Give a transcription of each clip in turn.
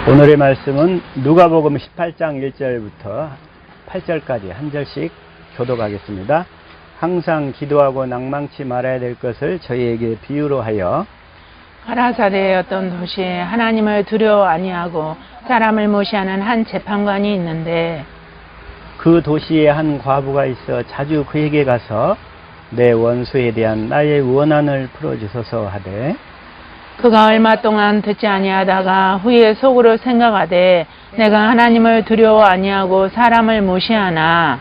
오늘의 말씀은 누가복음 18장 1절부터 8절까지 한 절씩 교독하겠습니다. 항상 기도하고 낭망치 말아야 될 것을 저희에게 비유로 하여 가라사대의 어떤 도시에 하나님을 두려워 아니하고 사람을 무시하는 한 재판관이 있는데 그 도시에 한 과부가 있어 자주 그에게 가서 내 원수에 대한 나의 원한을 풀어주소서 하되 그가 얼마 동안 듣지 아니하다가 후에 속으로 생각하되 내가 하나님을 두려워 아니하고 사람을 무시하나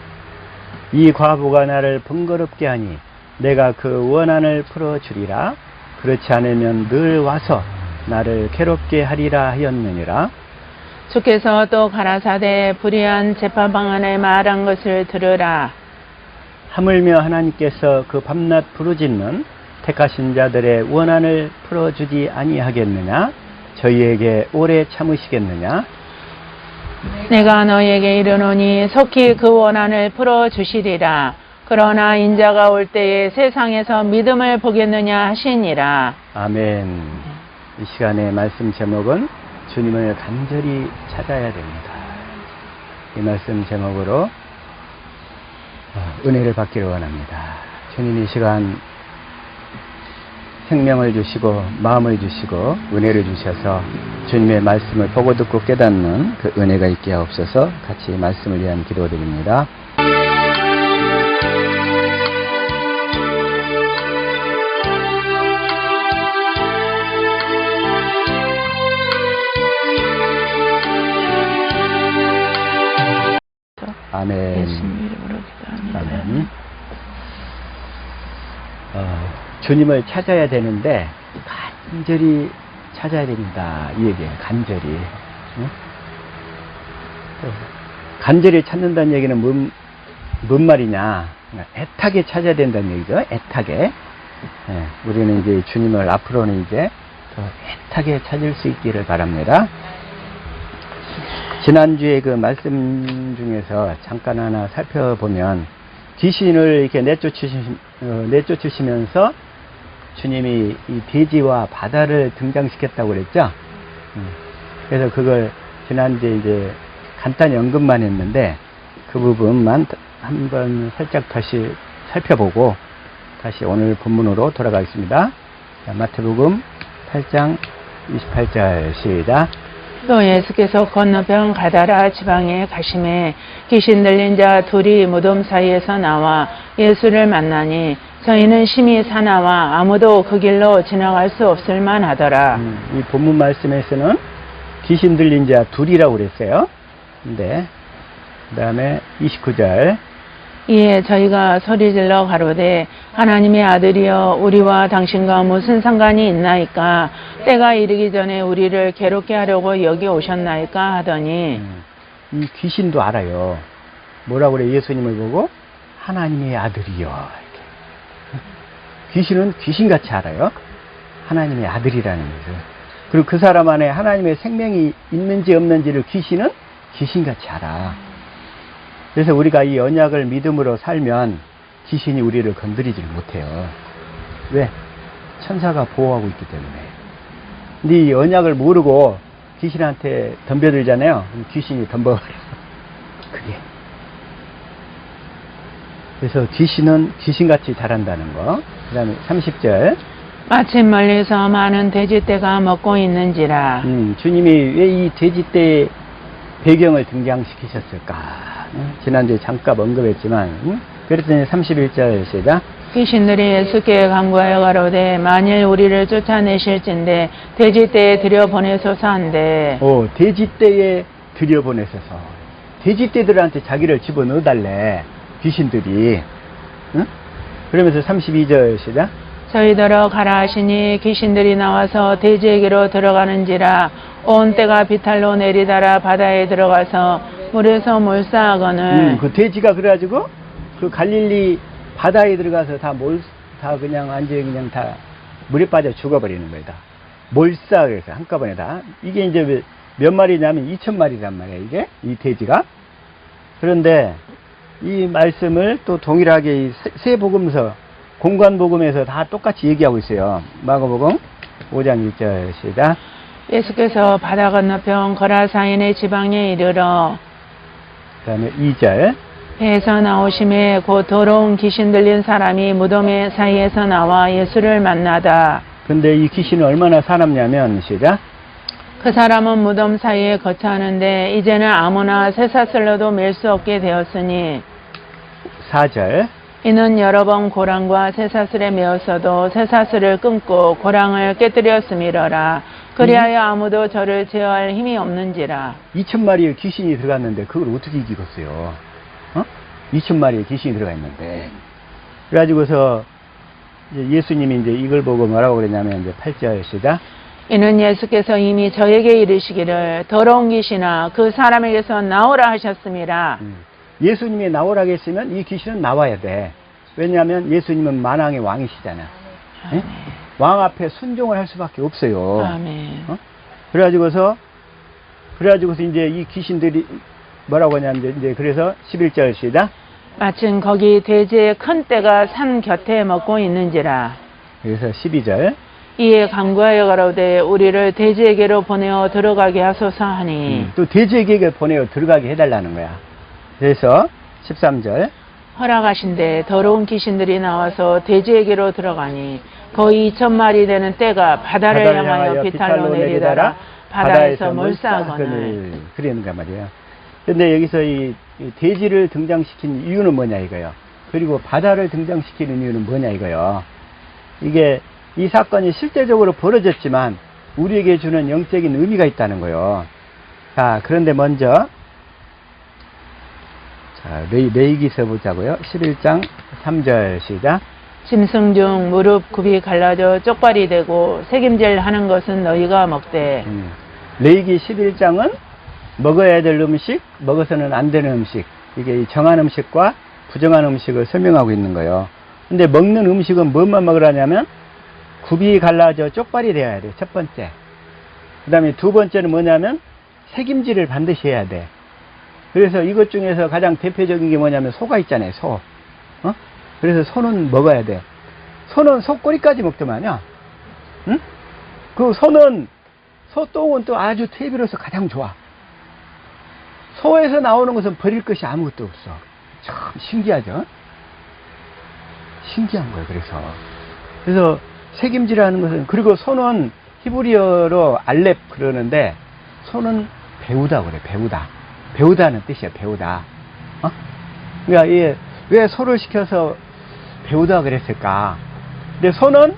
이 과부가 나를 번거롭게 하니 내가 그 원한을 풀어주리라. 그렇지 않으면 늘 와서 나를 괴롭게 하리라 하였느니라. 주께서 또 가라사대 불의한 재판 방안을 말한 것을 들으라. 하물며 하나님께서 그 밤낮 부르짖는 택하신 자들의 원한을 풀어주지 아니하겠느냐? 저희에게 오래 참으시겠느냐? 내가 너희에게 이르노니 속히 그 원한을 풀어주시리라. 그러나 인자가 올 때에 세상에서 믿음을 보겠느냐 하시니라. 아멘. 이 시간의 말씀 제목은 주님을 간절히 찾아야 됩니다. 이 말씀 제목으로 은혜를 받기를 원합니다. 주님 이 시간 생명을 주시고 마음을 주시고 은혜를 주셔서 주님의 말씀을 보고 듣고 깨닫는 그 은혜가 있게 하옵소서. 같이 말씀을 위한 기도드립니다. 아멘. 예수님 이름으로 기도합니다. 아멘. 주님을 찾아야 되는데 간절히 찾아야 됩니다. 이 얘기예요. 간절히. 응? 간절히 찾는다는 얘기는 뭔 말이냐? 애타게 찾아야 된다는 얘기죠. 애타게. 예, 우리는 이제 주님을 앞으로는 이제 더 애타게 찾을 수 있기를 바랍니다. 지난주에 그 말씀 중에서 잠깐 하나 살펴보면 귀신을 이렇게 내쫓으시면서 주님이 이 돼지와 바다를 등장시켰다고 그랬죠. 그래서 그걸 지난주에 이제 간단히 언급만 했는데 그 부분만 한번 살짝 다시 살펴보고 다시 오늘 본문으로 돌아가겠습니다. 자, 마태복음 8장 28절 시작. 또 예수께서 건너편 가다라 지방에 가심에 귀신 들린 자 둘이 무덤 사이에서 나와 예수를 만나니 저희는 심히 사나와 아무도 그 길로 지나갈 수 없을 만하더라. 이 본문 말씀에서는 귀신 들린 자 둘이라고 그랬어요. 근데 그 다음에 29절 이에 저희가 소리질러 가로되 하나님의 아들이여 우리와 당신과 무슨 상관이 있나이까 때가 이르기 전에 우리를 괴롭게 하려고 여기 오셨나이까 하더니 이 귀신도 알아요. 뭐라고 그래? 예수님을 보고 하나님의 아들이여 이렇게. 귀신은 귀신같이 알아요. 하나님의 아들이라는 것을. 그리고 그 사람 안에 하나님의 생명이 있는지 없는지를 귀신은 귀신같이 알아. 그래서 우리가 이 언약을 믿음으로 살면 귀신이 우리를 건드리질 못해요. 왜? 천사가 보호하고 있기 때문에. 근데 이 언약을 모르고 귀신한테 덤벼들잖아요. 그럼 귀신이 덤벼버려요. 그게. 그래서 귀신은 귀신같이 잘한다는 거. 그 다음에 30절. 마침 멀리서 많은 돼지떼가 먹고 있는지라. 주님이 왜 이 돼지떼의 배경을 등장시키셨을까? 지난주에 잠깐 언급했지만 그랬더니 31절 시작. 귀신들이 예수께 간구하여 가로되 만일 우리를 쫓아내실진데 돼지떼에 들여보내소서 한데 돼지떼에 들여보내소서. 돼지떼들한테 자기를 집어넣어달래 귀신들이. 응? 그러면서 32절 시작. 저희더러 가라 하시니 귀신들이 나와서 돼지에게로 들어가는지라 온 때가 비탈로 내리다라 바다에 들어가서 물에서 몰사하거늘. 그 돼지가 그래가지고 그 갈릴리 바다에 들어가서 다 그냥 완전히 그냥 다 물에 빠져 죽어버리는 거예요. 다 몰사. 그래서 한꺼번에 다. 이게 이제 몇 마리냐면 2,000마리란 말이에요. 이게 이 돼지가. 그런데 이 말씀을 또 동일하게 이 세 복음서 공관복음에서 다 똑같이 얘기하고 있어요. 마가복음 5장 1절 시작. 예수께서 바다 건너편 거라사인의 지방에 이르러 그 다음에 2절. 배에서 나오심에 곧 더러운 귀신 들린 사람이 무덤의 사이에서 나와 예수를 만나다. 근데 이 귀신은 얼마나 사납냐면, 시작. 그 사람은 무덤 사이에 거처하는데 이제는 아무나 쇠사슬로도 맬 수 없게 되었으니 4절. 이는 여러 번 고랑과 쇠사슬에 매었어도 쇠사슬을 끊고 고랑을 깨뜨렸음이러라. 그리하여 아무도 저를 제어할 힘이 없는지라. 2,000마리의 귀신이 들어갔는데 그걸 어떻게 이기겠어요? 2,000마리의 귀신이 들어가 있는데. 그래가지고서 이제 예수님이 이제 이걸 보고 뭐라고 그랬냐면 이제 8절 시작. 이는 예수께서 이미 저에게 이르시기를 더러운 귀신아 그 사람에게서 나오라 하셨습니다. 예수님이 나오라고 했으면 이 귀신은 나와야 돼. 왜냐하면 예수님은 만왕의 왕이시잖아. 예? 왕 앞에 순종을 할 수밖에 없어요. 아멘. 그래가지고서 이제 이 귀신들이 뭐라고 하냐면 이제 그래서 11절 시작. 마침 거기 돼지의 큰 떼가 산 곁에 먹고 있는지라. 그래서 12절. 이에 간구하여 가로되 우리를 돼지에게로 보내어 들어가게 하소서 하니 또 돼지에게 보내어 들어가게 해달라는 거야. 그래서 13절. 허락하신데 더러운 귀신들이 나와서 돼지에게로 들어가니 거의 2,000마리 되는 떼가 바다를 향하여 비탈로 내리다가 바다에서 몰사하거늘. 그러는가 말이에요. 근데 여기서 이 돼지를 등장시킨 이유는 뭐냐 이거요. 그리고 바다를 등장시키는 이유는 뭐냐 이거요. 이게 이 사건이 실제적으로 벌어졌지만 우리에게 주는 영적인 의미가 있다는 거예요. 자, 그런데 먼저 레위기서 보자고요. 11장 3절 시작. 짐승 중 무릎 굽이 갈라져 쪽발이 되고 색임질 하는 것은 너희가 먹되. 레위기 11장은 먹어야 될 음식, 먹어서는 안 되는 음식, 이게 정한 음식과 부정한 음식을 설명하고 있는 거예요. 근데 먹는 음식은 뭐만 먹으라냐면 굽이 갈라져 쪽발이 되어야 돼. 첫 번째. 그 다음에 두 번째는 뭐냐면 색임질을 반드시 해야 돼. 그래서 이것 중에서 가장 대표적인 게 뭐냐면 소가 있잖아요. 소. 그래서 소는 먹어야 돼. 소는 소 꼬리까지 먹더만요. 응? 그 소 똥은 또 아주 퇴비로서 가장 좋아. 소에서 나오는 것은 버릴 것이 아무것도 없어. 참 신기하죠? 신기한 거예요. 그래서 색임질하는 것은, 그리고 소는 히브리어로 알렙 그러는데 소는 배우다 그래. 배우다는 뜻이야. 배우다. 그러니까 이게 왜 소를 시켜서 배우다 그랬을까? 근데 소는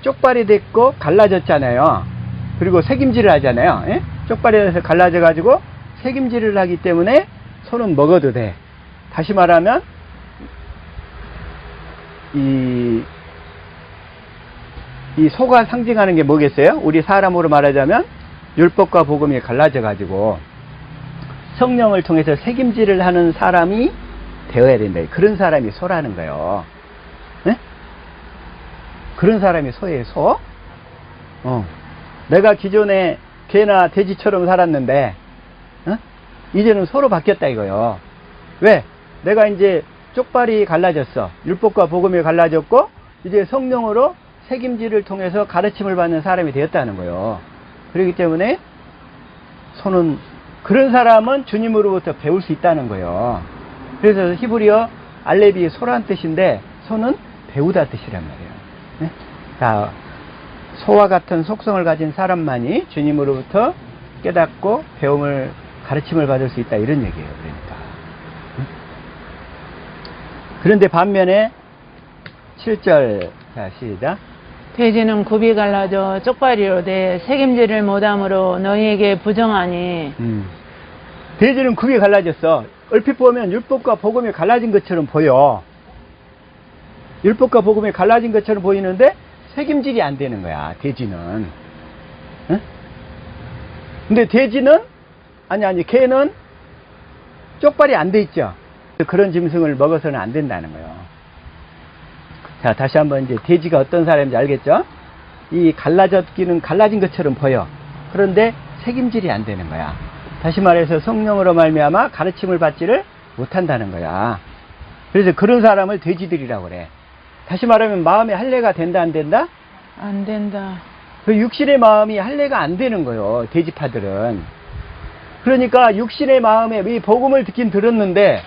쪽발이 됐고 갈라졌잖아요. 그리고 색임질을 하잖아요. 예? 쪽발이 돼서 갈라져 가지고 색임질을 하기 때문에 소는 먹어도 돼. 다시 말하면 이 소가 상징하는 게 뭐겠어요? 우리 사람으로 말하자면 율법과 복음이 갈라져 가지고 성령을 통해서 색임질을 하는 사람이 되어야 된다. 그런 사람이 소라는 거예요. 네? 그런 사람이 소예요. 소? 내가 기존에 개나 돼지처럼 살았는데 이제는 소로 바뀌었다 이거요. 왜? 내가 이제 쪽발이 갈라졌어. 율법과 복음이 갈라졌고 이제 성령으로 색임질을 통해서 가르침을 받는 사람이 되었다는 거예요. 그렇기 때문에 소는, 그런 사람은 주님으로부터 배울 수 있다는 거예요. 그래서 히브리어 알렙이 소란 뜻인데 소는 배우다 뜻이란 말이에요. 네? 자, 소와 같은 속성을 가진 사람만이 주님으로부터 깨닫고 배움을, 가르침을 받을 수 있다 이런 얘기예요. 그러니까. 그런데 반면에 7절, 자 시작. 돼지는 굽이 갈라져 쪽발이로 돼 색임질을 못함으로 너희에게 부정하니. 돼지는 굽이 갈라졌어. 얼핏 보면 율법과 복음이 갈라진 것처럼 보여. 율법과 복음이 갈라진 것처럼 보이는데 색임질이 안 되는 거야, 돼지는. 응? 근데 돼지는, 개는 쪽발이 안 돼 있죠. 그런 짐승을 먹어서는 안 된다는 거예요. 자, 다시 한번 이제 돼지가 어떤 사람인지 알겠죠? 이 갈라졌기는 갈라진 것처럼 보여. 그런데 색임질이 안 되는 거야. 다시 말해서 성령으로 말미암아 가르침을 받지를 못한다는 거야. 그래서 그런 사람을 돼지들이라고 그래. 다시 말하면 마음에 할례가 된다 안 된다? 안 된다. 그 육신의 마음이 할례가 안 되는 거예요. 돼지파들은. 그러니까 육신의 마음에 이 복음을 듣긴 들었는데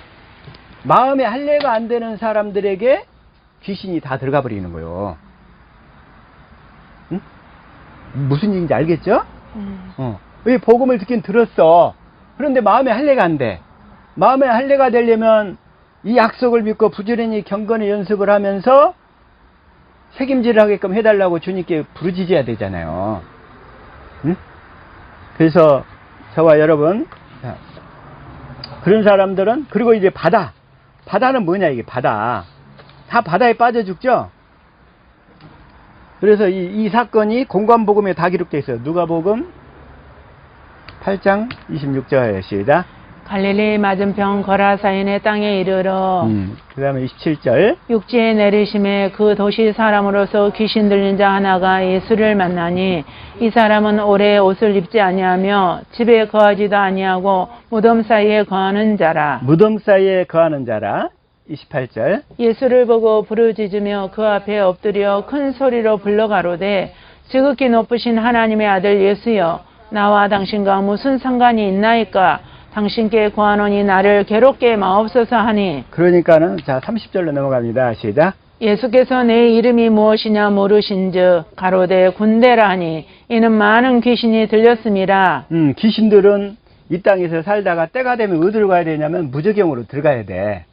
마음에 할례가 안 되는 사람들에게 귀신이 다 들어가 버리는 거예요. 응? 무슨 얘기인지 알겠죠? 이 복음을 듣긴 들었어. 그런데 마음에 할례가 안 돼. 마음에 할례가 되려면 이 약속을 믿고 부지런히 경건의 연습을 하면서 책임질 하게끔 해달라고 주님께 부르짖어야 되잖아요. 응? 그래서 저와 여러분, 그런 사람들은, 그리고 이제 바다는 뭐냐, 이게 바다. 다 바다에 빠져 죽죠? 그래서 이 사건이 공관복음에 다 기록되어 있어요. 누가복음 8장 26절 시작. 갈릴리 맞은편 거라사인의 땅에 이르러 그 다음에 27절. 육지에 내리심에 그 도시 사람으로서 귀신 들린 자 하나가 예수를 만나니 이 사람은 오래 옷을 입지 아니하며 집에 거하지도 아니하고 무덤 사이에 거하는 자라. 무덤 사이에 거하는 자라. 28절. 예수를 보고 부르짖으며 그 앞에 엎드려 큰 소리로 불러가로되 지극히 높으신 하나님의 아들 예수여, 나와 당신과 무슨 상관이 있나이까? 당신께 구하노니 나를 괴롭게 마옵소서 하니. 그러니까는 자 30절로 넘어갑니다. 시작. 예수께서 내 이름이 무엇이냐 물으신즉 가로되 군대라 하니 이는 많은 귀신이 들렸음이라. 귀신들은 이 땅에서 살다가 때가 되면 어디로 가야 되냐면 무저경으로 들어가야 돼.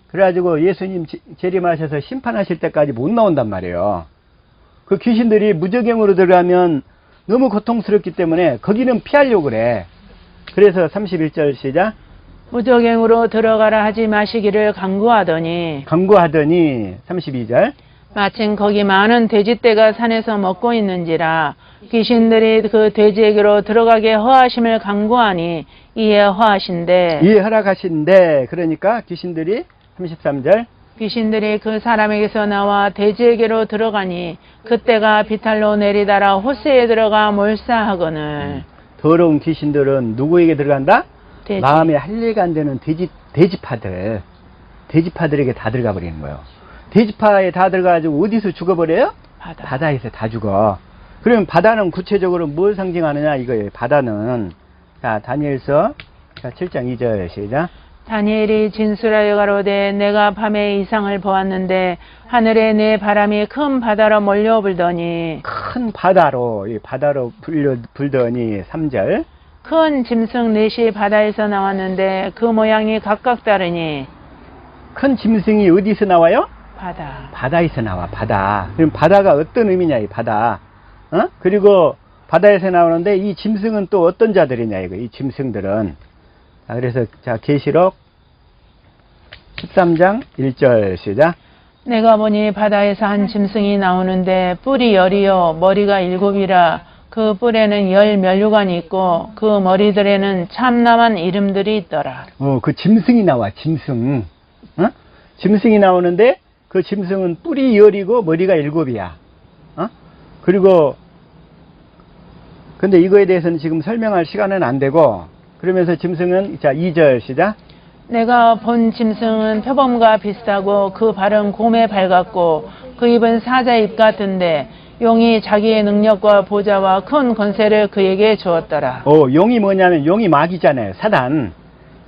그래가지고 예수님 재림하셔서 심판하실 때까지 못 나온단 말이에요. 그 귀신들이 무저경으로 들어가면 너무 고통스럽기 때문에 거기는 피하려고 그래. 그래서 31절 시작. 무저갱으로 들어가라 하지 마시기를 간구하더니 32절. 마침 거기 많은 돼지떼가 산에서 먹고 있는지라 귀신들이 그 돼지에게로 들어가게 허하심을 간구하니 이에 허하신대. 이에 허락하신대. 그러니까 귀신들이 33절. 귀신들이 그 사람에게서 나와 돼지에게로 들어가니 그때가 비탈로 내리다라 호스에 들어가 몰사하거늘. 더러운 귀신들은 누구에게 들어간다? 돼지. 마음에 할례가 안 되는 돼지파들에게 다 들어가 버리는 거예요. 돼지파에 다 들어가가지고 어디서 죽어버려요? 바다에서 다 죽어. 그러면 바다는 구체적으로 뭘 상징하느냐 이거예요. 바다는 자 다니엘서 7장 2절 시작. 다니엘이 진술하여 가로되 내가 밤에 이상을 보았는데 하늘에 내 바람이 큰 바다로 몰려불더니 큰 바다로 불더니 3절. 큰 짐승 넷이 바다에서 나왔는데 그 모양이 각각 다르니. 큰 짐승이 어디서 나와요? 바다에서 나와. 바다. 그럼 바다가 어떤 의미냐 이 바다. 그리고 바다에서 나오는데 이 짐승은 또 어떤 자들이냐 이거. 이 짐승들은. 자, 그래서 자 계시록 13장 1절 시작. 내가 보니 바다에서 한 짐승이 나오는데 뿔이 10이요 머리가 7이라 그 뿔에는 10 면류관이 있고 그 머리들에는 참남한 이름들이 있더라. 그 짐승이 나와. 짐승. 짐승이 나오는데 그 짐승은 뿔이 10이고 머리가 7이야. 그리고 근데 이거에 대해서는 지금 설명할 시간은 안 되고, 그러면서 짐승은 자 2절 시작. 내가 본 짐승은 표범과 비슷하고 그 발은 곰에 밝았고 그 입은 사자의 입 같은데 용이 자기의 능력과 보좌와 큰 권세를 그에게 주었더라. 용이 뭐냐면 용이 마귀잖아요. 사단.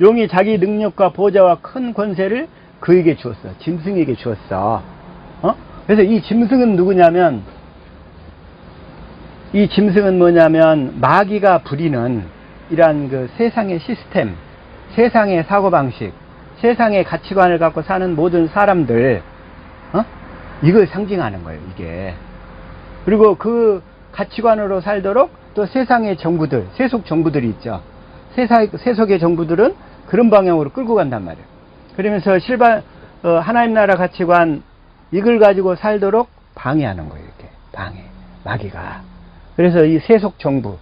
용이 자기 능력과 보좌와 큰 권세를 그에게 주었어. 짐승에게 주었어. 그래서 이 짐승은 누구냐면, 이 짐승은 뭐냐면 마귀가 부리는 이러한 그 세상의 시스템, 세상의 사고방식, 세상의 가치관을 갖고 사는 모든 사람들, 이걸 상징하는 거예요, 이게. 그리고 그 가치관으로 살도록 또 세상의 정부들, 세속 정부들이 있죠. 세속의 정부들은 그런 방향으로 끌고 간단 말이에요. 그러면서 하나님 나라 가치관, 이걸 가지고 살도록 방해하는 거예요, 이렇게. 방해. 마귀가. 그래서 이 세속 정부,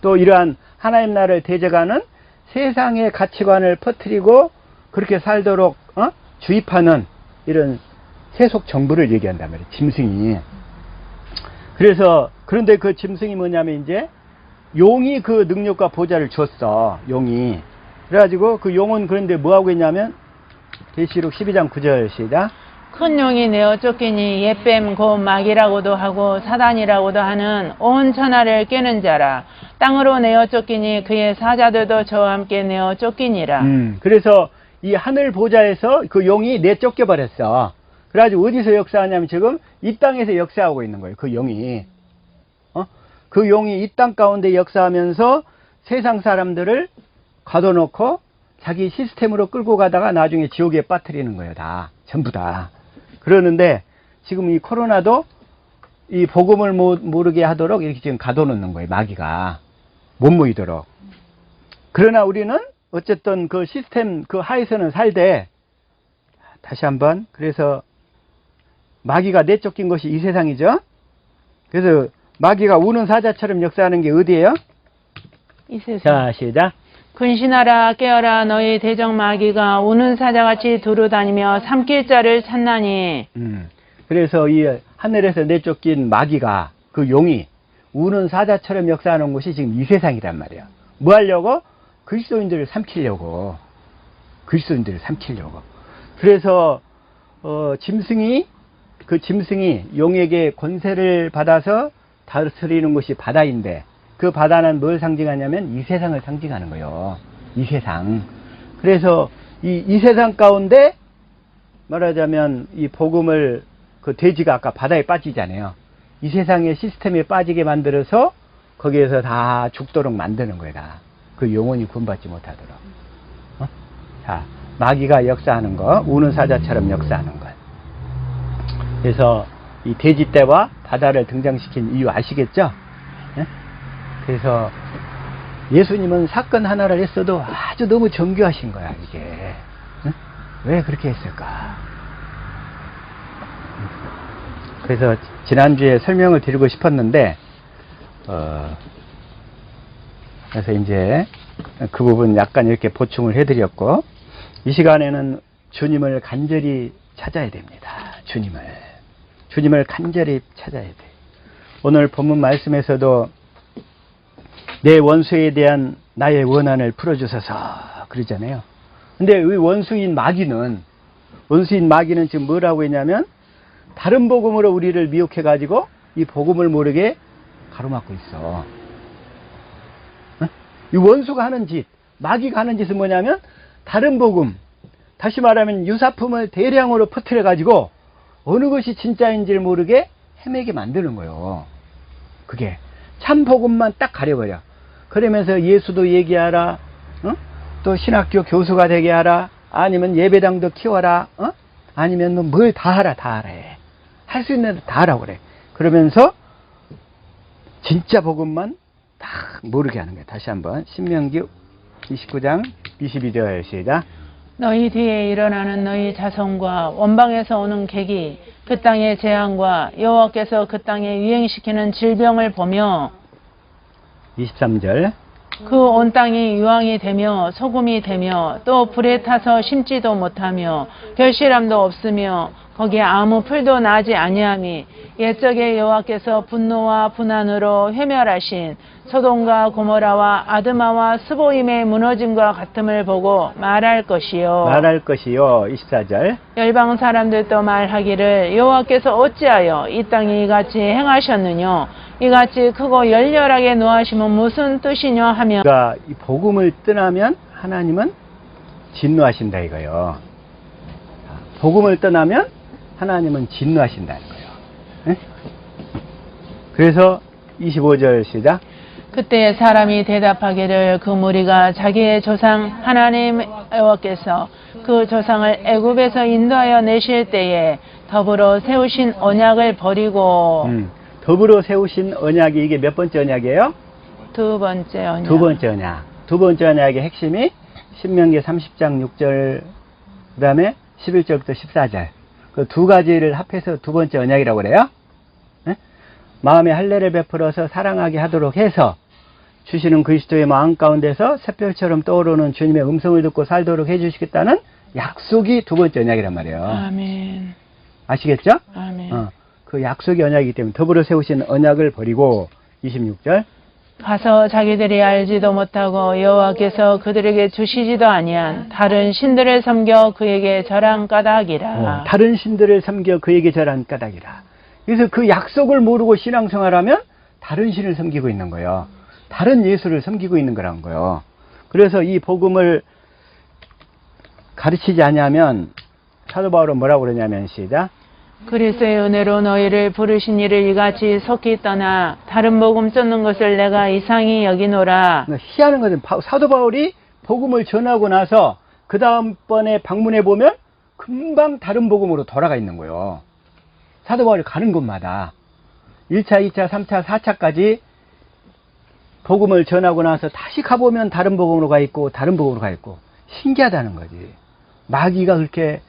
또 이러한 하나님 나라를 대적하는 세상의 가치관을 퍼뜨리고 그렇게 살도록 주입하는 이런 세속 정부를 얘기한단 말이에요. 짐승이. 그래서 그런데 그 짐승이 뭐냐면 이제 용이 그 능력과 보좌를 줬어. 용이. 그래가지고 그 용은 그런데 뭐 하고 있냐면 계시록 12장 9절 시작. 큰 용이 내어 쫓기니 옛뱀 곧 마귀라고도 하고 사단이라고도 하는 온 천하를 꿰는 자라. 땅으로 내어 쫓기니 그의 사자들도 저와 함께 내어 쫓기니라. 그래서 이 하늘 보좌에서 그 용이 내쫓겨 버렸어. 그래가지고 어디서 역사하냐면 지금 이 땅에서 역사하고 있는 거예요. 그 용이. 그 용이 이 땅 가운데 역사하면서 세상 사람들을 가둬놓고 자기 시스템으로 끌고 가다가 나중에 지옥에 빠뜨리는 거예요. 다. 전부 다. 그러는데 지금 이 코로나도 이 복음을 모르게 하도록 이렇게 지금 가둬놓는 거예요. 마귀가. 못 모이도록. 그러나 우리는 어쨌든 그 시스템 그 하에서는 살되, 다시 한번, 그래서 마귀가 내쫓긴 것이 이 세상이죠. 그래서 마귀가 우는 사자처럼 역사하는 게 어디예요? 이 세상. 자, 시작. 근신하라 깨어라 너희 대적 마귀가 우는 사자같이 두루다니며 삼킬 자를 찾나니. 그래서 이 하늘에서 내쫓긴 마귀가, 그 용이 우는 사자처럼 역사하는 곳이 지금 이 세상이란 말이에요. 뭐 하려고? 그리스도인들을 삼키려고. 그리스도인들을 삼키려고. 그래서 짐승이, 그 짐승이 용에게 권세를 받아서 다스리는 곳이 바다인데, 그 바다는 뭘 상징하냐면 이 세상을 상징하는 거예요. 이 세상. 그래서 이 세상 가운데 말하자면 이 복음을, 그 돼지가 아까 바다에 빠지잖아요. 이 세상의 시스템에 빠지게 만들어서 거기에서 다 죽도록 만드는 거예요. 다. 그 영혼이 구원받지 못하도록. 자, 마귀가 역사하는 거, 우는 사자처럼 역사하는 것. 그래서 이 돼지 떼와 바다를 등장시킨 이유 아시겠죠? 예? 그래서 예수님은 사건 하나를 했어도 아주 너무 정교하신 거야, 이게. 예? 왜 그렇게 했을까? 그래서 지난주에 설명을 드리고 싶었는데, 그래서 이제 그 부분 약간 이렇게 보충을 해드렸고, 이 시간에는 주님을 간절히 찾아야 됩니다. 주님을 간절히 찾아야 돼. 오늘 본문 말씀에서도 내 원수에 대한 나의 원한을 풀어주소서 그러잖아요. 근데 이 원수인 마귀는 지금 뭐라고 했냐면 다른 복음으로 우리를 미혹해가지고 이 복음을 모르게 가로막고 있어. 이 원수가 하는 짓, 마귀가 하는 짓은 뭐냐면 다른 복음, 다시 말하면 유사품을 대량으로 퍼뜨려가지고 어느 것이 진짜인지를 모르게 헤매게 만드는 거예요. 그게 참 복음만 딱 가려버려. 그러면서 예수도 얘기하라, 또 신학교 교수가 되게 하라, 아니면 예배당도 키워라, 아니면 뭘 다 하라, 해. 할 수 있는 데 다 하라고 그래. 그러면서 진짜 복음만 다 모르게 하는 거예요. 다시 한번 신명기 29장 22절 시작. 너희 뒤에 일어나는 너희 자손과 원방에서 오는 객이 그 땅의 재앙과 여호와께서 그 땅에 유행시키는 질병을 보며 23절. 그 온 땅이 유황이 되며 소금이 되며 또 불에 타서 심지도 못하며 결실함도 없으며 거기에 아무 풀도 나지 아니함이 옛적에 여호와께서 분노와 분한으로 회멸하신 소돔과 고모라와 아드마와 스보임의 무너짐과 같음을 보고 말할 것이요. 24절. 열방 사람들도 말하기를 여호와께서 어찌하여 이 땅에 이같이 행하셨느냐, 이같이 크고 열렬하게 노하심은 무슨 뜻이냐 하며. 그러니까 이 복음을 떠나면 하나님은 진노하신다 이거예요. 복음을 떠나면 하나님은 진노하신다는 거예요. 네? 그래서 25절 시작. 그때 사람이 대답하기를 그 무리가 자기의 조상 하나님 여호와께서 그 조상을 애굽에서 인도하여 내실 때에 더불어 세우신 언약을 버리고. 더불어 세우신 언약이 이게 몇 번째 언약이에요? 두 번째 언약. 두 번째 언약. 두 번째 언약의 핵심이 신명기 30장 6절 그 다음에 11절부터 14절. 그 두 가지를 합해서 두 번째 언약이라고 그래요. 네? 마음의 할례를 베풀어서 사랑하게 하도록 해서 주시는 그리스도의 마음 가운데서 샛별처럼 떠오르는 주님의 음성을 듣고 살도록 해주시겠다는 약속이 두 번째 언약이란 말이에요. 아멘. 아시겠죠? 아멘. 그 약속의 언약이기 때문에 더불어 세우신 언약을 버리고 26절. 가서 자기들이 알지도 못하고 여호와께서 그들에게 주시지도 아니한 다른 신들을 섬겨 그에게 절한 까닭이라. 다른 신들을 섬겨 그에게 절한 까닭이라. 그래서 그 약속을 모르고 신앙생활하면 다른 신을 섬기고 있는 거예요. 다른 예수를 섬기고 있는 거란 거예요. 그래서 이 복음을 가르치지 않으면 사도 바울은 뭐라고 그러냐면 시작. 그리스도의 은혜로 너희를 부르신 이를 이같이 속히 떠나 다른 복음 쫓는 것을 내가 이상히 여기노라. 희한한 것은 사도 바울이 복음을 전하고 나서 그 다음번에 방문해 보면 금방 다른 복음으로 돌아가 있는 거예요. 사도 바울이 가는 곳마다 1차, 2차, 3차, 4차까지 복음을 전하고 나서 다시 가보면 다른 복음으로 가 있고 다른 복음으로 가 있고 신기하다는 거지. 마귀가 그렇게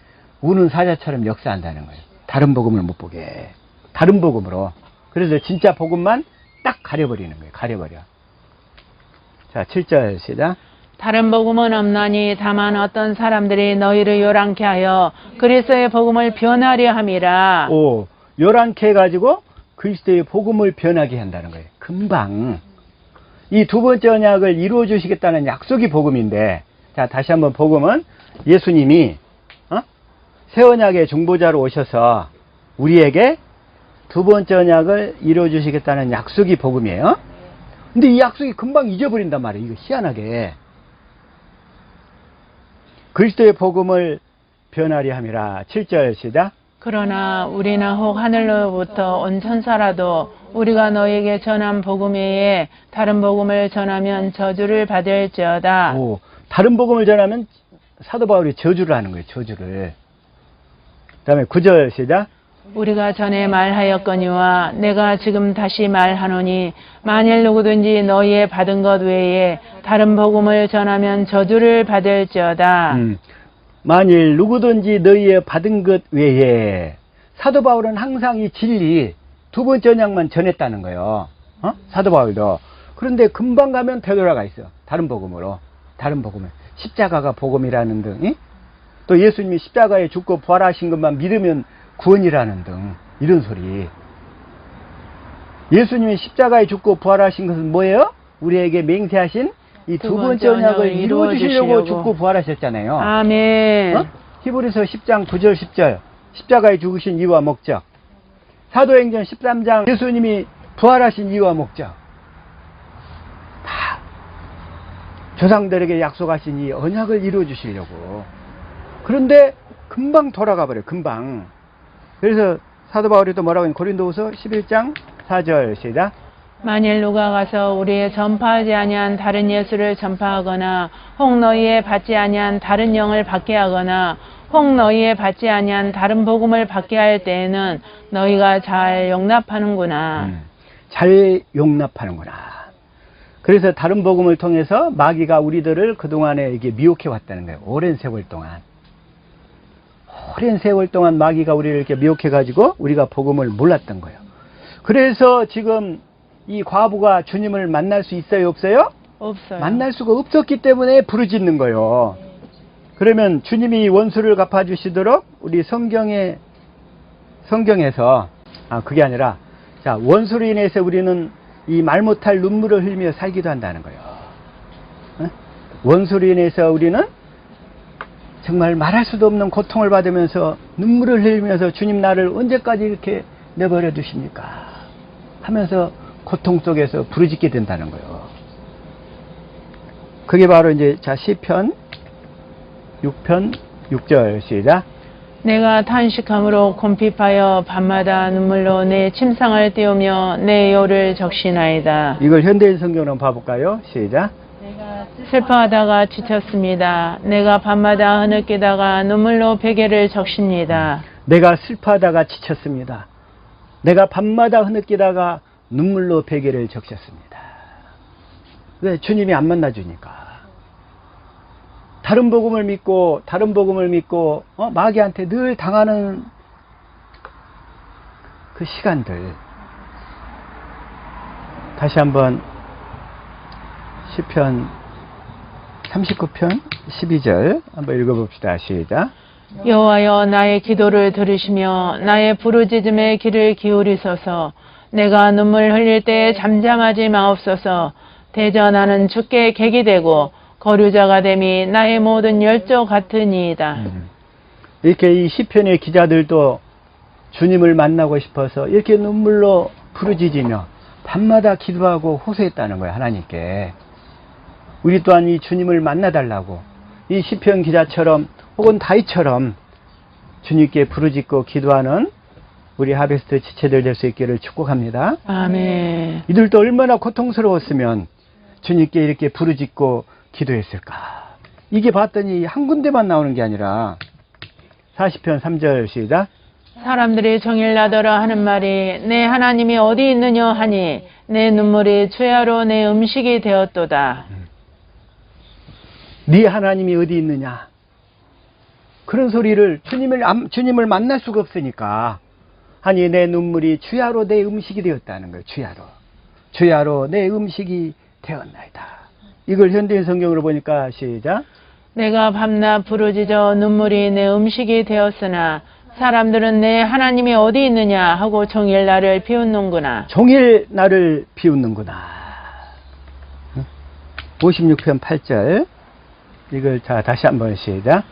우는 사자처럼 역사한다는 거예요. 다른 복음을 못 보게. 다른 복음으로. 그래서 진짜 복음만 딱 가려버리는 거예요. 가려버려. 자, 7절 시작. 다른 복음은 없나니 다만 어떤 사람들이 너희를 요란케 하여 그리스도의 복음을 변하려 함이라. 요란케 해가지고 그리스도의 복음을 변하게 한다는 거예요. 금방. 이 두 번째 언약을 이루어 주시겠다는 약속이 복음인데, 자, 다시 한번 복음은 예수님이 새 언약의 중보자로 오셔서 우리에게 두 번째 언약을 이루어 주시겠다는 약속이 복음이에요. 근데 이 약속이 금방 잊어버린단 말이에요. 이거 희한하게. 그리스도의 복음을 변하려 함이라. 7절 시작. 그러나 우리나 혹 하늘로부터 온 천사라도 우리가 너에게 전한 복음 외에 다른 복음을 전하면 저주를 받을지어다. 다른 복음을 전하면 사도 바울이 저주를 하는 거예요. 저주를. 그 다음에 9절 시작. 우리가 전에 말하였거니와 내가 지금 다시 말하노니 만일 누구든지 너희의 받은 것 외에 다른 복음을 전하면 저주를 받을지어다. 만일 누구든지 너희의 받은 것 외에. 사도 바울은 항상 이 진리 두 번째 언약만 전했다는 거예요. 사도 바울도. 그런데 금방 가면 되돌아가 있어. 다른 복음으로. 다른 복음을. 십자가가 복음이라는 등. 또 예수님이 십자가에 죽고 부활하신 것만 믿으면 구원이라는 등 이런 소리. 예수님이 십자가에 죽고 부활하신 것은 뭐예요? 우리에게 맹세하신 이 두 번째 언약을 이루어 주시려고 죽고 부활하셨잖아요. 아멘. 히브리서 10장 9절 10절 십자가에 죽으신 이유와 목적. 사도행전 13장 예수님이 부활하신 이유와 목적. 다 조상들에게 약속하신 이 언약을 이루어 주시려고. 그런데 금방 돌아가 버려요. 금방. 그래서 사도 바울이 또 뭐라고 하냐면 고린도후서 11장 4절 시작. 만일 누가 가서 우리의 전파하지 아니한 다른 예수를 전파하거나 혹 너희의 받지 아니한 다른 영을 받게 하거나 혹 너희의 받지 아니한 다른 복음을 받게 할 때에는 너희가 잘 용납하는구나. 잘 용납하는구나. 그래서 다른 복음을 통해서 마귀가 우리들을 그동안에 이게 미혹해 왔다는 거예요. 오랜 세월 동안. 오랜 세월 동안 마귀가 우리를 이렇게 미혹해가지고 우리가 복음을 몰랐던 거예요. 그래서 지금 이 과부가 주님을 만날 수 있어요? 없어요? 없어요. 만날 수가 없었기 때문에 부르짖는 거예요. 그러면 주님이 원수를 갚아주시도록 우리 성경에서 그게 아니라 자 원수로 인해서 우리는 이 말 못할 눈물을 흘리며 살기도 한다는 거예요. 원수로 인해서 우리는 정말 말할 수도 없는 고통을 받으면서 눈물을 흘리면서 주님 나를 언제까지 이렇게 내버려 두십니까? 하면서 고통 속에서 부르짖게 된다는 거예요. 그게 바로 이제 자 시편 6편 6절 시작. 내가 탄식함으로 곰핍하여 밤마다 눈물로 내 침상을 띄우며 내 요를 적시나이다. 이걸 현대인 성경으로 봐볼까요? 시작. 내가 슬퍼하다가 지쳤습니다. 내가 밤마다 흐느끼다가 눈물로 베개를 적십니다. 내가 슬퍼하다가 지쳤습니다. 내가 밤마다 흐느끼다가 눈물로 베개를 적셨습니다. 왜? 주님이 안 만나주니까. 다른 복음을 믿고 마귀한테 늘 당하는 그 시간들. 다시 한번 시편 39편 12절 한번 읽어봅시다. 시작. 여호와여 나의 기도를 들으시며 나의 부르짖음에 귀를 기울이소서. 내가 눈물 흘릴 때 잠잠하지 마옵소서. 대저 나는 주께 객이 되고 거류자가 됨이 나의 모든 열조 같으니이다. 이렇게 이 시편의 기자들도 주님을 만나고 싶어서 이렇게 눈물로 부르짖으며 밤마다 기도하고 호소했다는 거예요, 하나님께. 우리 또한 이 주님을 만나달라고 이 시편 기자처럼 혹은 다윗처럼 주님께 부르짖고 기도하는 우리 하베스트 지체들 될 수 있기를 축복합니다. 아멘. 이들도 얼마나 고통스러웠으면 주님께 이렇게 부르짖고 기도했을까. 이게 봤더니 한 군데만 나오는 게 아니라 40편 3절 시작. 사람들이 정일나더라 하는 말이 내 하나님이 어디 있느냐 하니 내 눈물이 주야로 내 음식이 되었도다. 네 하나님이 어디 있느냐. 그런 소리를 주님을 만날 수가 없으니까 아니 내 눈물이 주야로 내 음식이 되었다는 거예요. 주야로 내 음식이 되었나이다. 이걸 현대인 성경으로 보니까 시작. 내가 밤낮 부르짖어 눈물이 내 음식이 되었으나 사람들은 내 하나님이 어디 있느냐 하고 종일 나를 비웃는구나. 종일 나를 비웃는구나. 56편 8절 이걸 다시 한번 시작.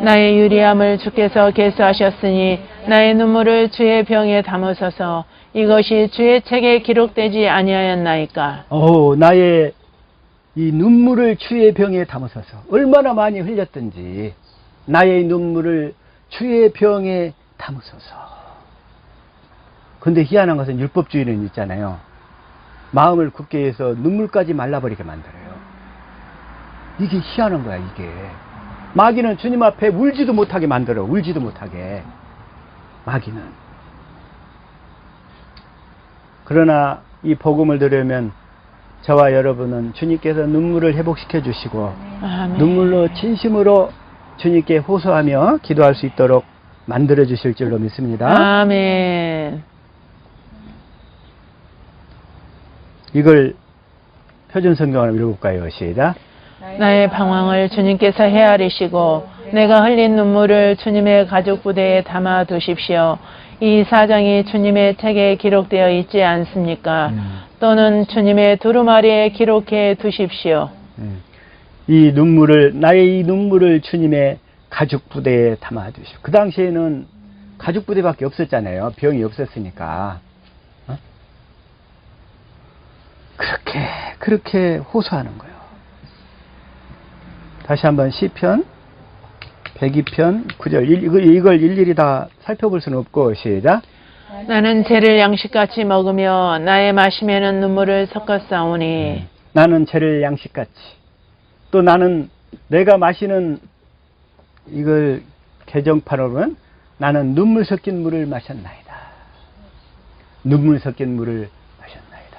나의 유리함을 주께서 계수하셨으니 나의 눈물을 주의 병에 담으소서. 이것이 주의 책에 기록되지 아니하였나이까. 나의 이 눈물을 주의 병에 담으소서. 얼마나 많이 흘렸든지 나의 눈물을 주의 병에 담으소서. 근데 희한한 것은 율법주의는 있잖아요. 마음을 굳게 해서 눈물까지 말라버리게 만들어요. 이게 희한한 거야, 이게. 마귀는 주님 앞에 울지도 못하게 만들어. 울지도 못하게. 마귀는. 그러나 이 복음을 들으면 저와 여러분은 주님께서 눈물을 회복시켜 주시고 아멘. 눈물로 진심으로 주님께 호소하며 기도할 수 있도록 만들어 주실 줄로 믿습니다. 아멘. 이걸 표준 성경으로 읽어볼까요? 시작. 나의 방황을 주님께서 헤아리시고 내가 흘린 눈물을 주님의 가죽 부대에 담아 두십시오. 이 사장이 주님의 책에 기록되어 있지 않습니까? 또는 주님의 두루마리에 기록해 두십시오. 이 눈물을, 나의 이 눈물을 주님의 가죽 부대에 담아 두십시오. 그 당시에는 가죽 부대밖에 없었잖아요. 병이 없었으니까. 그렇게 호소하는 거예요. 다시 한번 시편 102편 9절 이걸 일일이 다 살펴볼 수는 없고 시작. 나는 죄를 양식같이 먹으며 나의 마심에는 눈물을 섞었사오니. 나는 죄를 양식같이 또 나는 내가 마시는 이걸 개정판으로는 나는 눈물 섞인 물을 마셨나이다. 눈물 섞인 물을 마셨나이다.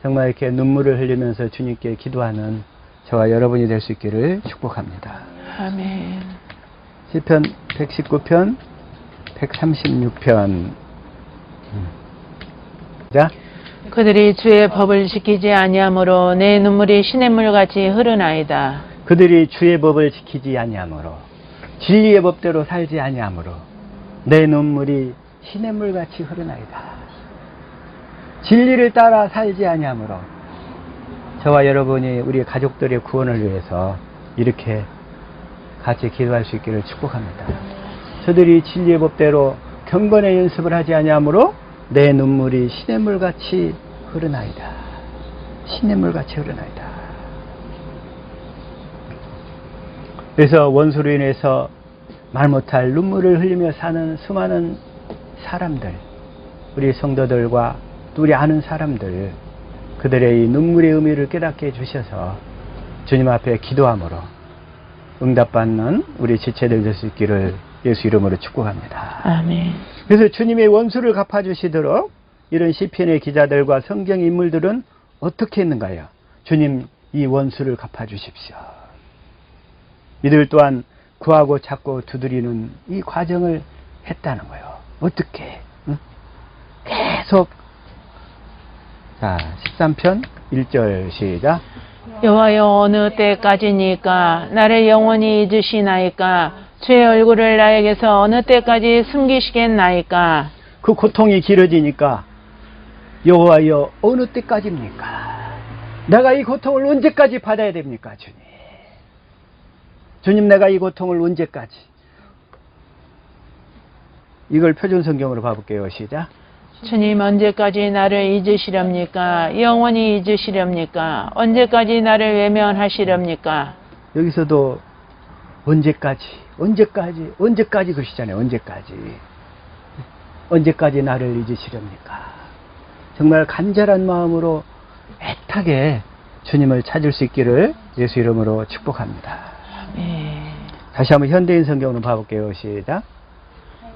정말 이렇게 눈물을 흘리면서 주님께 기도하는 저와 여러분이 될 수 있기를 축복합니다. 아멘. 시편 119편 136편 자, 그들이 주의 법을 지키지 아니하므로 내 눈물이 시냇물같이 흐르나이다. 그들이 주의 법을 지키지 아니하므로 진리의 법대로 살지 아니하므로 내 눈물이 시냇물같이 흐르나이다. 진리를 따라 살지 아니하므로 저와 여러분이 우리 가족들의 구원을 위해서 이렇게 같이 기도할 수 있기를 축복합니다. 저들이 진리의 법대로 경건의 연습을 하지 아니하므로 내 눈물이 시냇물같이 흐르나이다. 시냇물같이 흐르나이다. 그래서 원수로 인해서 말 못할 눈물을 흘리며 사는 수많은 사람들, 우리 성도들과 또 우리 아는 사람들, 그들의 이 눈물의 의미를 깨닫게 해주셔서 주님 앞에 기도함으로 응답받는 우리 지체들 될 수 있기를 예수 이름으로 축복합니다. 아멘. 그래서 주님의 원수를 갚아주시도록 이런 시편의 기자들과 성경 인물들은 어떻게 했는가요? 주님 이 원수를 갚아주십시오. 이들 또한 구하고 찾고 두드리는 이 과정을 했다는 거예요. 어떻게? 응? 계속. 자, 13편 1절 시작. 여호와여 어느 때까지니까 나를 영원히 잊으시나이까 주의 얼굴을 나에게서 어느 때까지 숨기시겠나이까. 그 고통이 길어지니까 여호와여 어느 때까지입니까? 내가 이 고통을 언제까지 받아야 됩니까? 주님. 주님, 내가 이 고통을 언제까지? 이걸 표준성경으로 봐볼게요. 시작. 주님, 언제까지 나를 잊으시렵니까? 영원히 잊으시렵니까? 언제까지 나를 외면하시렵니까? 여기서도 언제까지 그러시잖아요. 언제까지 나를 잊으시렵니까? 정말 간절한 마음으로 애타게 주님을 찾을 수 있기를 예수 이름으로 축복합니다. 다시 한번 현대인 성경으로 봐볼게요. 시작.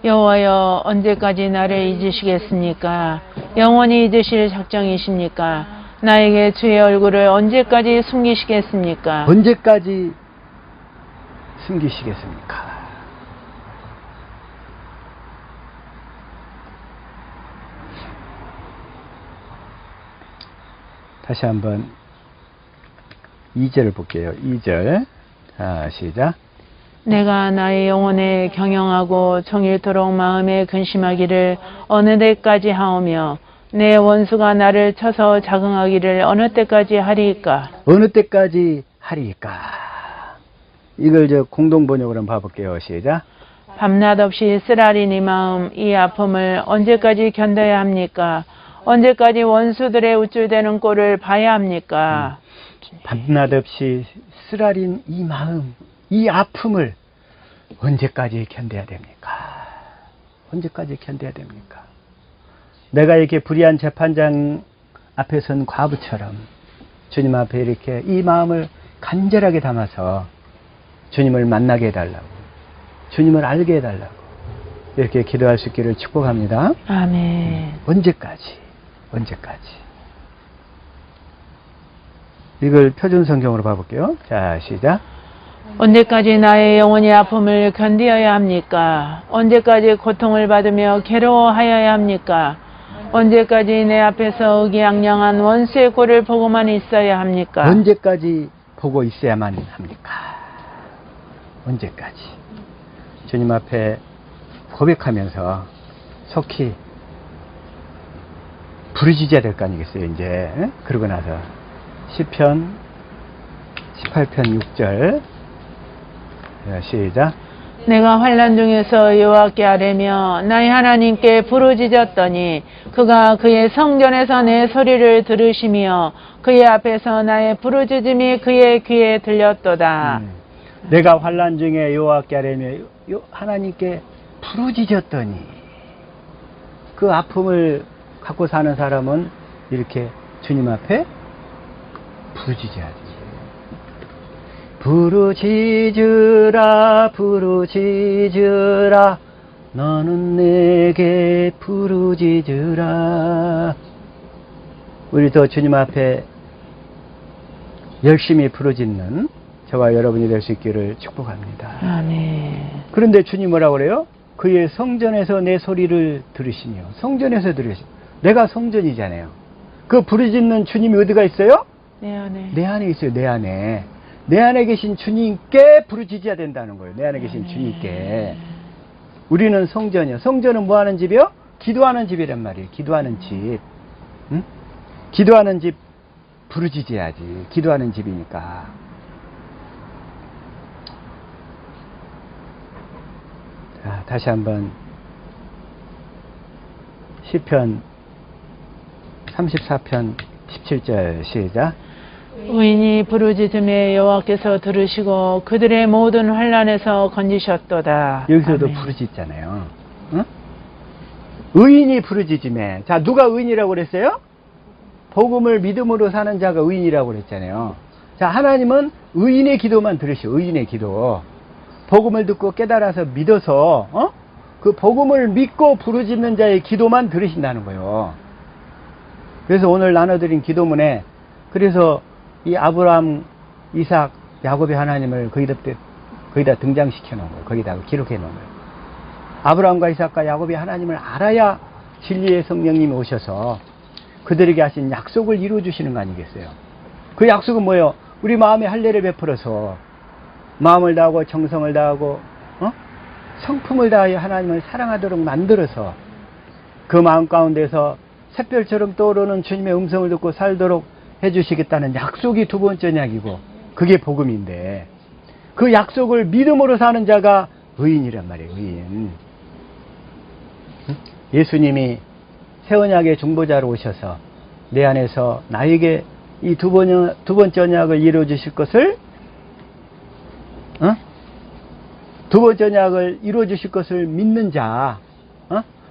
여호와여, 언제까지 나를 잊으시겠습니까? 영원히 잊으실 작정이십니까? 나에게 주의 얼굴을 언제까지 숨기시겠습니까? 언제까지 숨기시겠습니까? 다시 한번 2절을 볼게요. 2절. 자, 시작. 내가 나의 영혼에 경영하고 종일토록 마음에 근심하기를 어느 때까지 하오며 내 원수가 나를 쳐서 자긍하기를 어느 때까지 하리이까? 어느 때까지 하리이까? 이걸 공동번역으로 한번 봐볼게요. 시작. 밤낮 없이 쓰라린 이 마음, 이 아픔을 언제까지 견뎌야 합니까? 언제까지 원수들의 우쭐대는 꼴을 봐야 합니까? 밤낮 없이 쓰라린 이 마음, 이 아픔을 언제까지 견뎌야 됩니까? 언제까지 견뎌야 됩니까? 내가 이렇게 불의한 재판장 앞에 선 과부처럼 주님 앞에 이렇게 이 마음을 간절하게 담아서 주님을 만나게 해달라고, 주님을 알게 해달라고 이렇게 기도할 수 있기를 축복합니다. 아멘. 언제까지? 이걸 표준성경으로 봐볼게요. 자, 시작. 언제까지 나의 영혼의 아픔을 견디어야 합니까? 언제까지 고통을 받으며 괴로워하여야 합니까? 언제까지 내 앞에서 의기양양한 원수의 꼴을 보고만 있어야 합니까? 언제까지 보고 있어야만 합니까? 언제까지? 주님 앞에 고백하면서 속히 부르짖어야 될 거 아니겠어요, 이제. 그러고 나서 시편 18편 6절. 시작. 내가 환난 중에서 여호와께 아뢰며 나의 하나님께 부르짖었더니 그가 그의 성전에서 내 소리를 들으시며 그의 앞에서 나의 부르짖음이 그의 귀에 들렸도다. 내가 환난 중에 여호와께 아뢰며 하나님께 부르짖었더니, 그 아픔을 갖고 사는 사람은 이렇게 주님 앞에 부르짖어야지. 부르짖으라 너는 내게 부르짖으라. 우리도 주님 앞에 열심히 부르짖는 저와 여러분이 될 수 있기를 축복합니다. 아멘. 그런데 주님 뭐라고 그래요? 그의 성전에서 내 소리를 들으시며. 성전에서 들으시며. 내가 성전이잖아요. 그 부르짖는 주님이 어디가 있어요? 내 안에. 내 안에 있어요. 내 안에. 내 안에 계신 주님께 부르짖어야 된다는 거예요. 내 안에 계신 주님께. 우리는 성전이요. 성전은 뭐 하는 집이요? 기도하는 집이란 말이에요. 기도하는 집. 응? 기도하는 집 부르짖어야지. 기도하는 집이니까. 자, 다시 한번 시편 34편 17절 시작. 의인이 부르짖음에 여호와께서 들으시고 그들의 모든 환난에서 건지셨도다. 여기서도 아멘. 부르짖잖아요. 응? 의인이 부르짖음에. 자, 누가 의인이라고 그랬어요? 복음을 믿음으로 사는 자가 의인이라고 그랬잖아요. 자, 하나님은 의인의 기도만 들으시오. 의인의 기도. 복음을 듣고 깨달아서 믿어서 그 복음을 믿고 부르짖는 자의 기도만 들으신다는 거예요. 그래서 오늘 나눠드린 기도문에, 그래서 이 아브라함, 이삭, 야곱의 하나님을 거기다 등장시켜 놓은 거예요. 거기다 기록해 놓은 거예요. 아브라함과 이삭과 야곱의 하나님을 알아야 진리의 성령님이 오셔서 그들에게 하신 약속을 이루어 주시는 거 아니겠어요? 그 약속은 뭐예요? 우리 마음에 할례를 베풀어서 마음을 다하고 정성을 다하고 성품을 다하여 하나님을 사랑하도록 만들어서 그 마음 가운데서 샛별처럼 떠오르는 주님의 음성을 듣고 살도록 해주시겠다는 약속이 두 번째 언약이고, 그게 복음인데, 그 약속을 믿음으로 사는 자가 의인이란 말이에요. 의인. 예수님이 새 언약의 중보자로 오셔서 내 안에서 나에게 이 두 번째 언약을 이루어 주실 것을, 두 번째 언약을 이루어 주실 것을 믿는 자,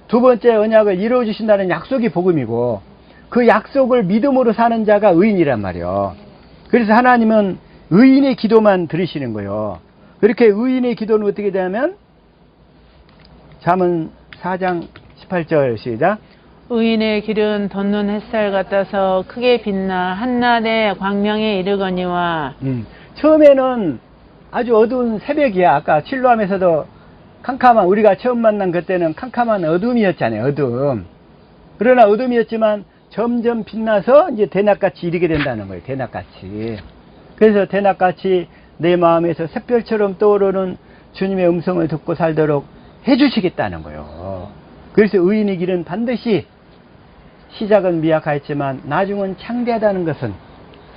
두 번째 언약을 이루어 주신다는 약속이 복음이고, 그 약속을 믿음으로 사는 자가 의인이란 말이에요. 그래서 하나님은 의인의 기도만 들으시는 거예요. 그렇게 의인의 기도는 어떻게 되냐면, 잠언 4장 18절 시작. 의인의 길은 돋는 햇살 같아서 크게 빛나 한낮의 광명에 이르거니와. 처음에는 아주 어두운 새벽이야. 아까 실로암에서도 캄캄한, 우리가 처음 만난 그때는 캄캄한 어둠이었잖아요. 어둠. 그러나 어둠이었지만 점점 빛나서 이제 대낮같이 이르게 된다는 거예요. 대낮같이. 그래서 대낮같이 내 마음에서 샛별처럼 떠오르는 주님의 음성을 듣고 살도록 해주시겠다는 거예요. 그래서 의인의 길은 반드시 시작은 미약하였지만 나중은 창대하다는 것은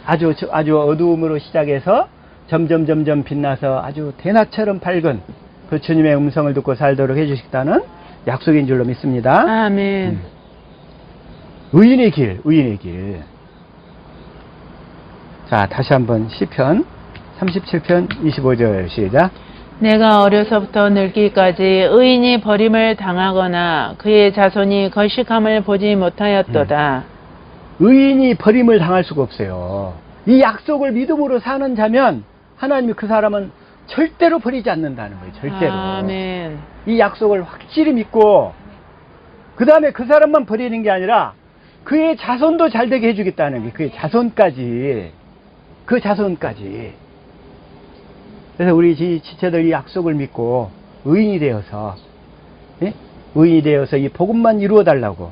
아주 어두움으로 시작해서 점점 빛나서 아주 대낮처럼 밝은 그 주님의 음성을 듣고 살도록 해주시겠다는 약속인 줄로 믿습니다. 아멘. 의인의 길, 의인의 길. 자, 다시 한번 시편 37편 25절 시작. 내가 어려서부터 늙기까지 의인이 버림을 당하거나 그의 자손이 거식함을 보지 못하였도다. 의인이 버림을 당할 수가 없어요. 이 약속을 믿음으로 사는 자면 하나님이 그 사람은 절대로 버리지 않는다는 거예요. 절대로. 아멘. 이 약속을 확실히 믿고, 그 다음에 그 사람만 버리는 게 아니라 그의 자손도 잘 되게 해주겠다는 게, 그의 자손까지, 그 자손까지. 그래서 우리 지체들 이 약속을 믿고 의인이 되어서, 의인이 되어서 이 복음만 이루어 달라고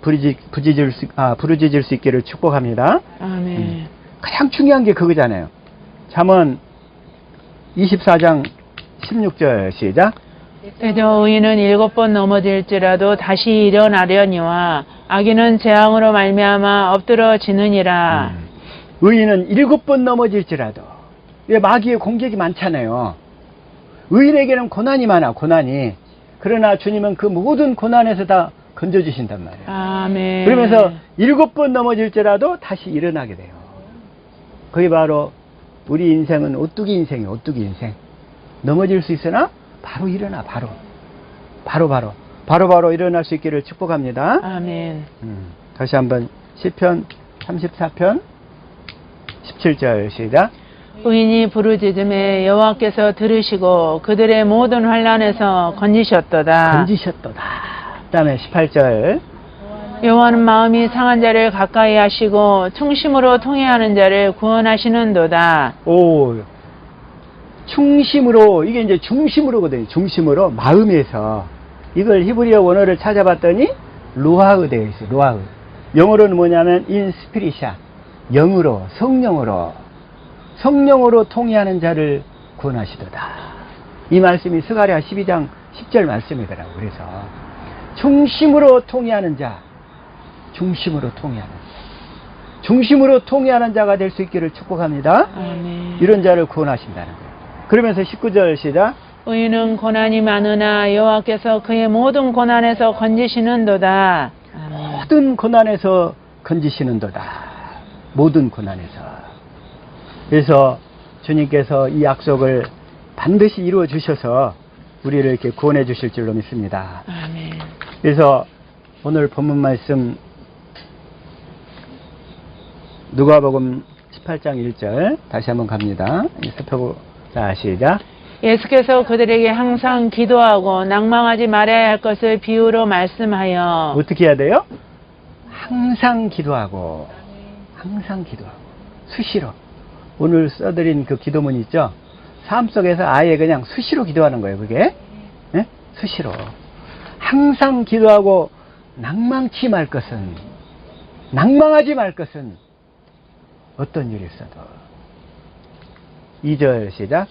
부르짖을 수 있기를 축복합니다. 아멘. 가장 중요한 게 그거잖아요. 잠언 24장 16절 시작. 때도 의인은 7번 넘어질지라도 다시 일어나려니와 악인은 재앙으로 말미암아 엎드러지느니라. 의인은 7번 넘어질지라도, 마귀의 공격이 많잖아요. 의인에게는 고난이 많아, 고난이. 그러나 주님은 그 모든 고난에서 다 건져주신단 말이에요. 아멘. 그러면서 7번 넘어질지라도 다시 일어나게 돼요. 그게 바로 우리 인생은 오뚜기 인생이에요. 오뚜기 인생. 넘어질 수 있으나 바로 일어나. 바로 일어날 수 있기를 축복합니다. 아멘. 다시 한번 시편 34편 17절 시작. 의인이 부르짖음에 여호와께서 들으시고 그들의 모든 환난에서 건지셨도다. 그 다음에 18절. 여호와는 마음이 상한 자를 가까이 하시고 충심으로 통회하는 자를 구원하시는도다. 오, 충심으로, 이게 이제 중심으로거든요. 중심으로, 마음에서. 이걸 히브리어 원어를 찾아봤더니 루하흐 되어 있어요. 루하흐. 영어로는 뭐냐면 in spirit이야. 영으로, 성령으로 통회하는 자를 구원하시도다. 이 말씀이 스가랴 12장 10절 말씀이더라고요. 그래서 중심으로 통회하는 자, 중심으로 통회하는 자가 될 수 있기를 축복합니다. 아멘. 이런 자를 구원하신다는 거예요. 그러면서 19절 시작. 의인은 고난이 많으나 여호와께서 그의 모든 고난에서 건지시는도다. 아멘. 모든 고난에서 건지시는도다. 모든 고난에서. 그래서 주님께서 이 약속을 반드시 이루어 주셔서 우리를 이렇게 구원해 주실 줄로 믿습니다. 아멘. 그래서 오늘 본문 말씀 누가복음 18장 1절 다시 한번 갑니다. 살펴보자. 시작. 예수께서 그들에게 항상 기도하고 낭망하지 말아야 할 것을 비유로 말씀하여. 어떻게 해야 돼요? 항상 기도하고 수시로. 오늘 써드린 그 기도문 있죠? 삶 속에서 아예 그냥 수시로 기도하는 거예요. 그게 수시로 항상 기도하고 낭망하지 말 것은 어떤 일이 있어도. 2절 시작.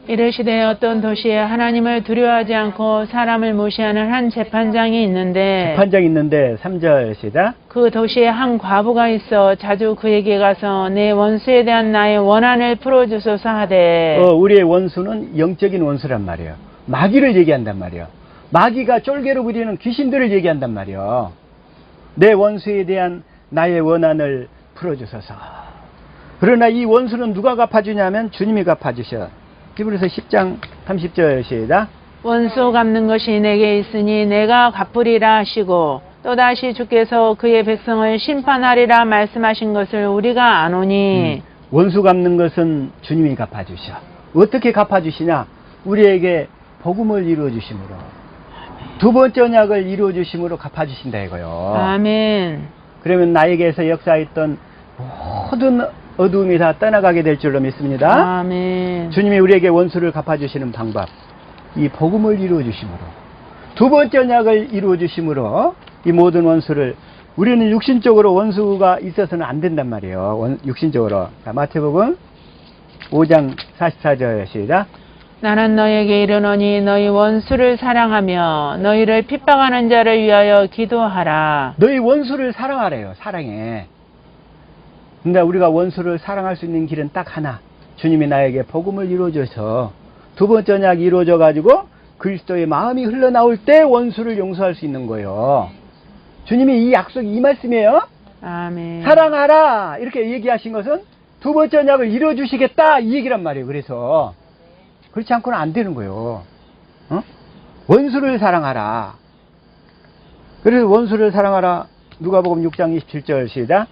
이르시되 어떤 도시에 하나님을 두려워하지 않고 사람을 무시하는 한 재판장이 있는데 재판장 있는데 3절 시작. 그 도시에 한 과부가 있어 자주 그에게 가서 내 원수에 대한 나의 원한을 풀어주소서 하되 우리의 원수는 영적인 원수란 말이에요. 마귀를 얘기한단 말이에요. 마귀가 쫄개로 부리는 귀신들을 얘기한단 말이에요. 내 원수에 대한 나의 원한을 풀어주소서. 그러나 이 원수는 누가 갚아주냐면 주님이 갚아주셔. 히브리서 10장 30절 시작. 원수 갚는 것이 내게 있으니 내가 갚으리라 하시고 또다시 주께서 그의 백성을 심판하리라 말씀하신 것을 우리가 아노니 원수 갚는 것은 주님이 갚아주셔. 어떻게 갚아주시냐? 우리에게 복음을 이루어주심으로, 두 번째 언약을 이루어주심으로 갚아주신다 이거요. 아멘. 그러면 나에게서 역사했던 모든 어두움이 다 떠나가게 될 줄로 믿습니다. 아멘. 주님이 우리에게 원수를 갚아주시는 방법, 이 복음을 이루어주심으로, 두 번째 언약을 이루어주심으로 이 모든 원수를, 우리는 육신적으로 원수가 있어서는 안 된단 말이에요. 육신적으로. 자, 마태복음 5장 44절 시작. 나는 너에게 이르노니 너희 원수를 사랑하며 너희를 핍박하는 자를 위하여 기도하라. 너희 원수를 사랑하래요. 사랑해. 근데 우리가 원수를 사랑할 수 있는 길은 딱 하나. 주님이 나에게 복음을 이루어줘서 두 번째 언약이 이루어져 가지고 그리스도의 마음이 흘러나올 때 원수를 용서할 수 있는 거예요. 주님이 이 약속이 이 말씀이에요. 아멘. 사랑하라 이렇게 얘기하신 것은 두 번째 언약을 이루어주시겠다 이 얘기란 말이에요. 그래서 그렇지 않고는 안 되는 거예요. 원수를 사랑하라. 그래서 원수를 사랑하라. 누가복음 6장 27절 시작.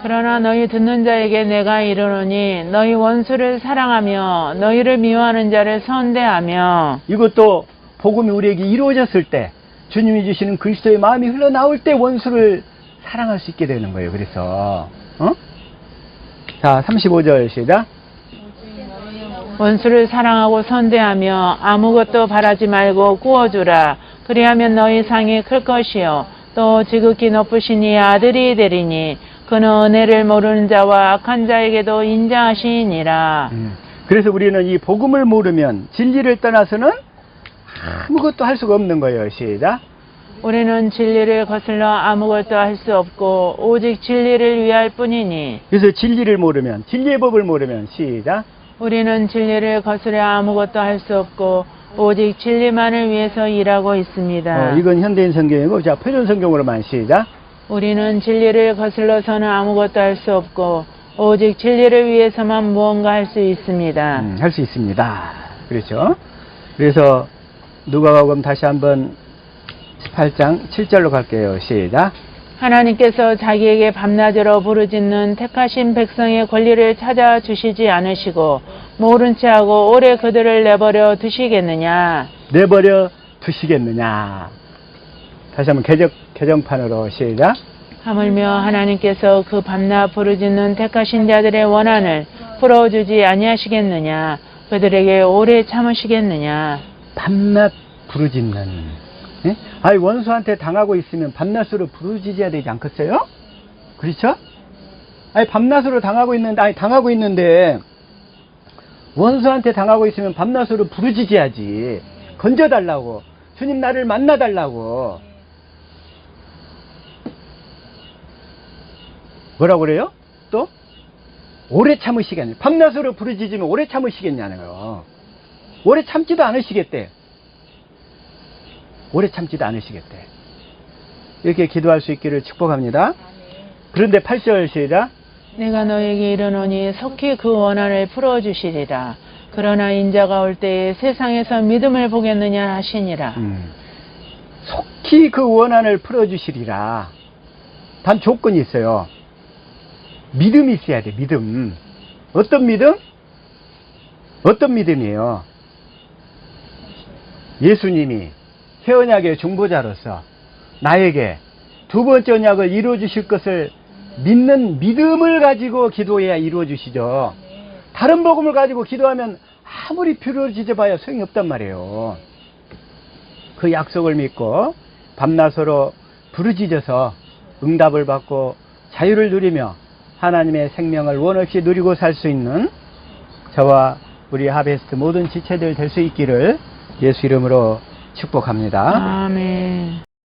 그러나 너희 듣는 자에게 내가 이르노니 너희 원수를 사랑하며 너희를 미워하는 자를 선대하며. 이것도 복음이 우리에게 이루어졌을 때, 주님이 주시는 그리스도의 마음이 흘러나올 때 원수를 사랑할 수 있게 되는 거예요. 그래서 자 35절 시작. 원수를 사랑하고 선대하며 아무것도 바라지 말고 구워주라. 그리하면 너희 상이 클 것이요 또 지극히 높으신 이 아들이 되리니 그는 은혜를 모르는 자와 악한 자에게도 인자하시니라. 그래서 우리는 이 복음을 모르면 진리를 떠나서는 아무것도 할 수가 없는 거예요. 시작. 우리는 진리를 거슬러 아무것도 할 수 없고 오직 진리를 위할 뿐이니. 그래서 진리를 모르면, 진리의 법을 모르면, 시작. 우리는 진리를 거스려 아무것도 할 수 없고 오직 진리만을 위해서 일하고 있습니다. 이건 현대인 성경이고, 자 표준 성경으로만 시작. 우리는 진리를 거슬러서는 아무것도 할 수 없고 오직 진리를 위해서만 무언가 할 수 있습니다. 할 수 있습니다. 그렇죠. 그래서 누가복음 다시 한번 18장 7절로 갈게요. 시작. 하나님께서 자기에게 밤낮으로 부르짖는 택하신 백성의 권리를 찾아 주시지 않으시고 모른 채 하고 오래 그들을 내버려 두시겠느냐. 내버려 두시겠느냐. 다시 한번 개정판으로 시작. 하물며 하나님께서 그 밤낮 부르짖는 택하신 자들의 원한을 풀어주지 아니하시겠느냐. 그들에게 오래 참으시겠느냐. 밤낮 부르짖는. 예? 아니 원수한테 당하고 있으면 밤낮으로 부르짖어야 되지 않겠어요? 그렇죠? 아니 밤낮으로 당하고 있는데 원수한테 당하고 있으면 밤낮으로 부르짖어야지. 건져달라고. 주님 나를 만나달라고. 뭐라고 그래요? 또? 오래 참으시겠네. 밤낮으로 부르짖으면 오래 참으시겠냐는 거예요. 오래 참지도 않으시겠대. 오래 참지도 않으시겠대. 이렇게 기도할 수 있기를 축복합니다. 그런데 8절 시작. 내가 너에게 이르노니 속히 그 원한을 풀어주시리라. 그러나 인자가 올 때에 세상에서 믿음을 보겠느냐 하시니라. 속히 그 원한을 풀어주시리라. 단 조건이 있어요. 믿음이 있어야 돼. 믿음. 어떤 믿음? 어떤 믿음이에요? 예수님이 새 언약의 중보자로서 나에게 두 번째 언약을 이루어 주실 것을 믿는 믿음을 가지고 기도해야 이루어 주시죠. 다른 복음을 가지고 기도하면 아무리 부르짖어 봐야 소용이 없단 말이에요. 그 약속을 믿고 밤낮으로 부르짖어서 응답을 받고 자유를 누리며 하나님의 생명을 원없이 누리고 살 수 있는 저와 우리 하베스트 모든 지체들 될 수 있기를 예수 이름으로 축복합니다. 아멘.